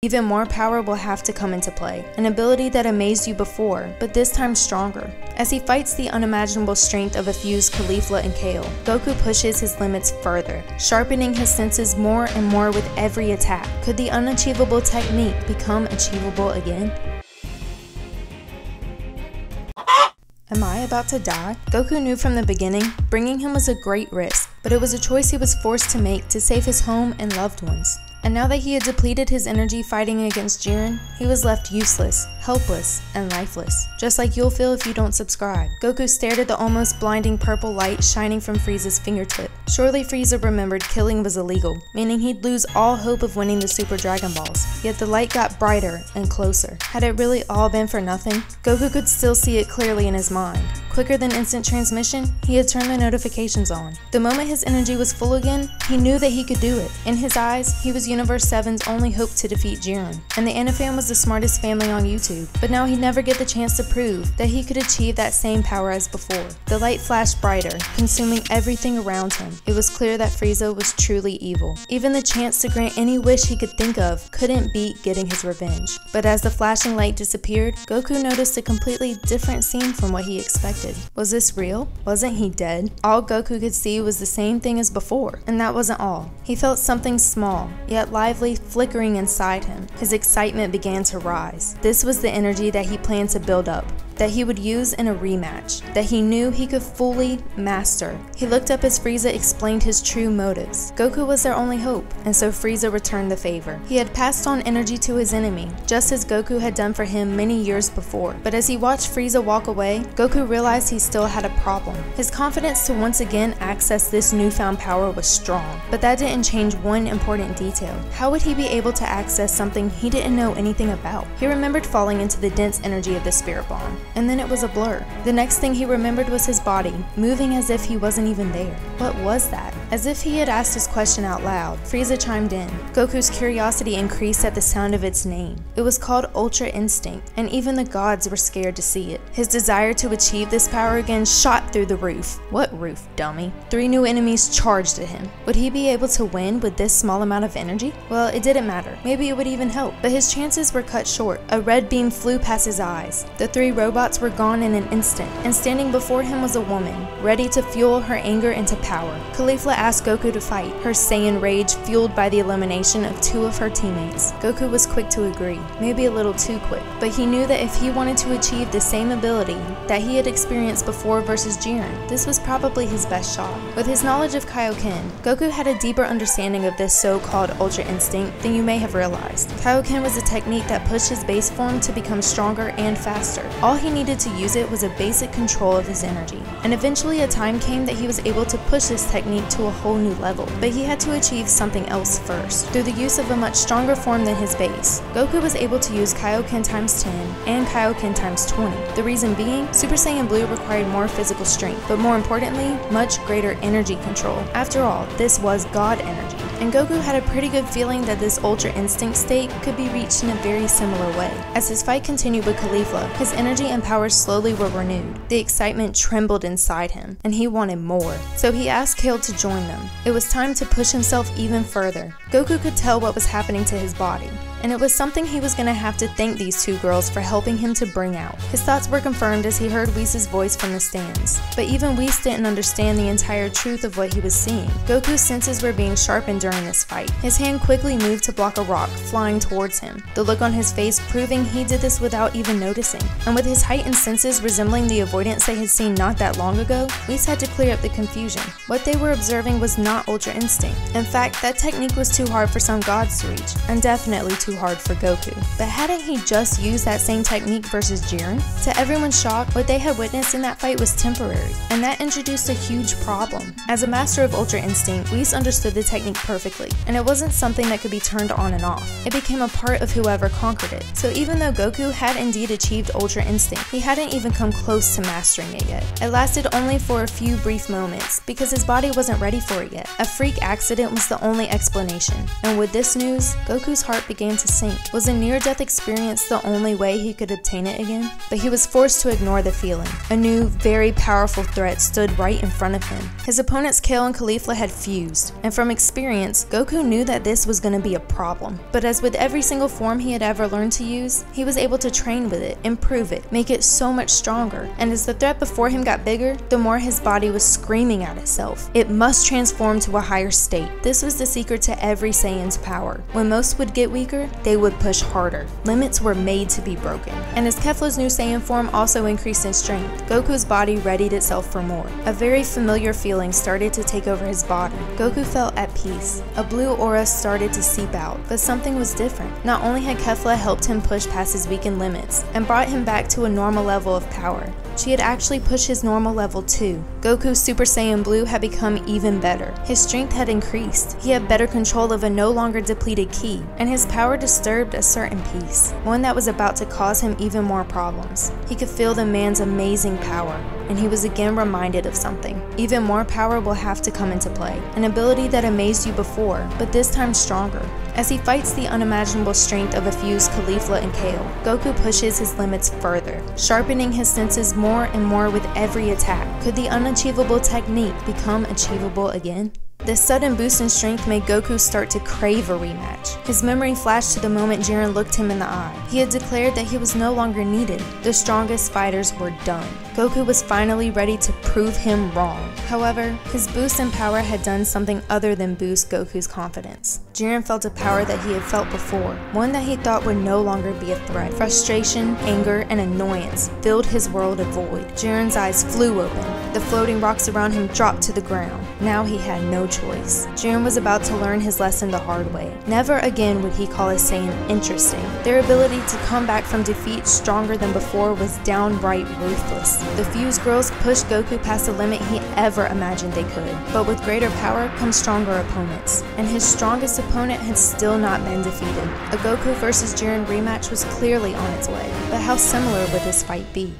Even more power will have to come into play, an ability that amazed you before, but this time stronger. As he fights the unimaginable strength of a fused Caulifla and Kale, Goku pushes his limits further, sharpening his senses more and more with every attack. Could the unachievable technique become achievable again? Am I about to die? Goku knew from the beginning, bringing him was a great risk, but it was a choice he was forced to make to save his home and loved ones. And now that he had depleted his energy fighting against Jiren, he was left useless, helpless, and lifeless. Just like you'll feel if you don't subscribe. Goku stared at the almost blinding purple light shining from Frieza's fingertip. Surely Frieza remembered killing was illegal, meaning he'd lose all hope of winning the Super Dragon Balls. Yet the light got brighter and closer. Had it really all been for nothing? Goku could still see it clearly in his mind. Quicker than instant transmission, he had turned the notifications on. The moment his energy was full again, he knew that he could do it. In his eyes, he was Universe 7's only hope to defeat Jiren, and the Anifam was the smartest family on YouTube. But now he'd never get the chance to prove that he could achieve that same power as before. The light flashed brighter, consuming everything around him. It was clear that Frieza was truly evil. Even the chance to grant any wish he could think of couldn't beat getting his revenge. But as the flashing light disappeared, Goku noticed a completely different scene from what he expected. Was this real? Wasn't he dead? All Goku could see was the same thing as before, and that wasn't all. He felt something small, yet lively, flickering inside him. His excitement began to rise. This was the energy that he planned to build up, that he would use in a rematch, that he knew he could fully master. He looked up as Frieza explained his true motives. Goku was their only hope, and so Frieza returned the favor. He had passed on energy to his enemy, just as Goku had done for him many years before. But as he watched Frieza walk away, Goku realized he still had a problem. His confidence to once again access this newfound power was strong, but that didn't change one important detail. How would he be able to access something he didn't know anything about? He remembered falling into the dense energy of the spirit bomb, and then it was a blur. The next thing he remembered was his body, moving as if he wasn't even there. What was that? As if he had asked his question out loud, Frieza chimed in. Goku's curiosity increased at the sound of its name. It was called Ultra Instinct, and even the gods were scared to see it. His desire to achieve this power again shot through the roof. What roof, dummy? 3 new enemies charged at him. Would he be able to win with this small amount of energy? Well, it didn't matter. Maybe it would even help. But his chances were cut short. A red beam flew past his eyes. The 3 robots were gone in an instant, and standing before him was a woman, ready to fuel her anger into power. Caulifla asked Goku to fight, her Saiyan rage fueled by the elimination of 2 of her teammates. Goku was quick to agree, maybe a little too quick, but he knew that if he wanted to achieve the same ability that he had experienced before versus Jiren, this was probably his best shot. With his knowledge of Kaioken, Goku had a deeper understanding of this so-called Ultra Instinct than you may have realized. Kaioken was a technique that pushed his base form to become stronger and faster. All he needed to use it was a basic control of his energy, and eventually a time came that he was able to push this technique to a whole new level, but he had to achieve something else first. Through the use of a much stronger form than his base, Goku was able to use Kaioken times 10 and Kaioken times 20. The reason being, Super Saiyan Blue required more physical strength, but more importantly, much greater energy control. After all, this was God energy, and Goku had a pretty good feeling that this Ultra Instinct state could be reached in a very similar way. As his fight continued with Caulifla, his energy and power slowly were renewed. The excitement trembled inside him, and he wanted more. So he asked Kale to join them. It was time to push himself even further. Goku could tell what was happening to his body, and it was something he was going to have to thank these 2 girls for helping him to bring out. His thoughts were confirmed as he heard Whis' voice from the stands. But even Whis didn't understand the entire truth of what he was seeing. Goku's senses were being sharpened during this fight. His hand quickly moved to block a rock flying towards him, the look on his face proving he did this without even noticing. And with his heightened senses resembling the avoidance they had seen not that long ago, Whis had to clear up the confusion. What they were observing was not Ultra Instinct. In fact, that technique was too hard for some gods to reach, and definitely too hard for Goku. But hadn't he just used that same technique versus Jiren? To everyone's shock, what they had witnessed in that fight was temporary, and that introduced a huge problem. As a master of Ultra Instinct, Whis understood the technique perfectly, and it wasn't something that could be turned on and off. It became a part of whoever conquered it. So even though Goku had indeed achieved Ultra Instinct, he hadn't even come close to mastering it yet. It lasted only for a few brief moments, because his body wasn't ready for it yet. A freak accident was the only explanation, and with this news, Goku's heart began began to sink. Was a near-death experience the only way he could obtain it again? But he was forced to ignore the feeling. A new, very powerful threat stood right in front of him. His opponents Kale and Caulifla had fused, and from experience, Goku knew that this was going to be a problem. But as with every single form he had ever learned to use, he was able to train with it, improve it, make it so much stronger. And as the threat before him got bigger, the more his body was screaming at itself. It must transform to a higher state. This was the secret to every Saiyan's power. When most would get weaker, they would push harder. Limits were made to be broken. And as Kefla's new Saiyan form also increased in strength, Goku's body readied itself for more. A very familiar feeling started to take over his body. Goku felt at peace. A blue aura started to seep out, but something was different. Not only had Kefla helped him push past his weakened limits and brought him back to a normal level of power, she had actually pushed his normal level too. Goku's Super Saiyan Blue had become even better. His strength had increased. He had better control of a no longer depleted ki, and his power disturbed a certain peace, one that was about to cause him even more problems. He could feel the man's amazing power, and he was again reminded of something. Even more power will have to come into play, an ability that amazed you before, but this time stronger. As he fights the unimaginable strength of a fused Caulifla and Kale, Goku pushes his limits further, sharpening his senses more and more with every attack. Could the unachievable technique become achievable again? This sudden boost in strength made Goku start to crave a rematch. His memory flashed to the moment Jiren looked him in the eye. He had declared that he was no longer needed. The strongest fighters were done. Goku was finally ready to prove him wrong. However, his boost in power had done something other than boost Goku's confidence. Jiren felt a power that he had felt before, one that he thought would no longer be a threat. Frustration, anger, and annoyance filled his world of void. Jiren's eyes flew open. The floating rocks around him dropped to the ground. Now he had no choice. Jiren was about to learn his lesson the hard way. Never again would he call his Saiyan interesting. Their ability to come back from defeat stronger than before was downright ruthless. The fused girls pushed Goku past the limit he ever imagined they could. But with greater power comes stronger opponents, and his strongest opponent had still not been defeated. A Goku vs Jiren rematch was clearly on its way, but how similar would this fight be?